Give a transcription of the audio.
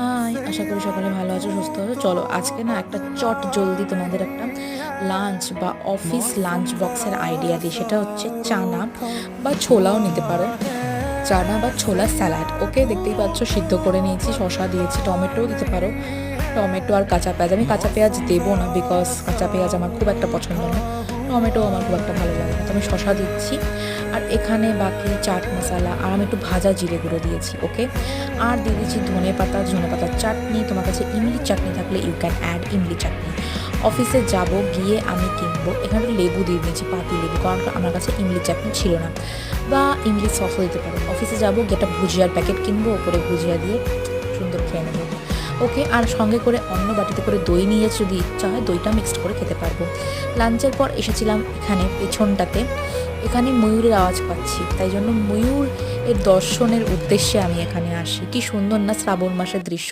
High, আশা করি সকলে ভালো আছো, সুস্থ আছো। চলো আজকে না একটা চট জলদি তোমাদের একটা লাঞ্চ বা অফিস লাঞ্চ বক্সের আইডিয়া দিই। সেটা হচ্ছে চানা বা ছোলাও নিতে পারো, চানা বা ছোলা স্যালাড। ওকে, দেখতেই পাচ্ছ সিদ্ধ করে নিয়েছি, শসা দিয়েছি, টমেটোও দিতে পারো, টমেটো আর কাঁচা পেঁয়াজ। আমি কাঁচা পেঁয়াজ দেবো না, বিকজ কাঁচা পেঁয়াজ আমার খুব একটা পছন্দ না, টমেটো আমার খুব একটা ভালো লাগে না, তো আমি শসা দিচ্ছি। আর এখানে বাকি চাট মশলা আর আমি একটু ভাজা জিরে গুঁড়ো দিয়েছি। ওকে, আর দিয়ে দিচ্ছি ধনে পাতার চাটনি। তোমার কাছে ইমলি চাটনি থাকলে ইউ ক্যান অ্যাড ইমলি চাটনি। অফিসে যাব, গিয়ে আমি কিনবো, এখানে একটু লেবু দিয়ে দিয়েছি, পাতি লেবু, কারণ আমার কাছে ইমলি চাটনি ছিল না, বা ইমলি সসও দিতে পারো। অফিসে যাবো, গিয়ে একটা ভুজিয়ার প্যাকেট কিনবো, ওপরে ভুজিয়া দিয়ে সুন্দর খেয়ে নেবো। ওকে, আর সঙ্গে করে অন্য বাটিতে করে দই নিয়ে এসে যদি ইচ্ছা হয় দইটা মিক্সড করে খেতে পারবো। লাঞ্চের পর এসেছিলাম এখানে পেছনটাতে, এখানে ময়ূরের আওয়াজ পাচ্ছি, তাই জন্য ময়ূর এর দর্শনের উদ্দেশ্যে আমি এখানে আসি। কি সুন্দর না শ্রাবণ মাসের দৃশ্য।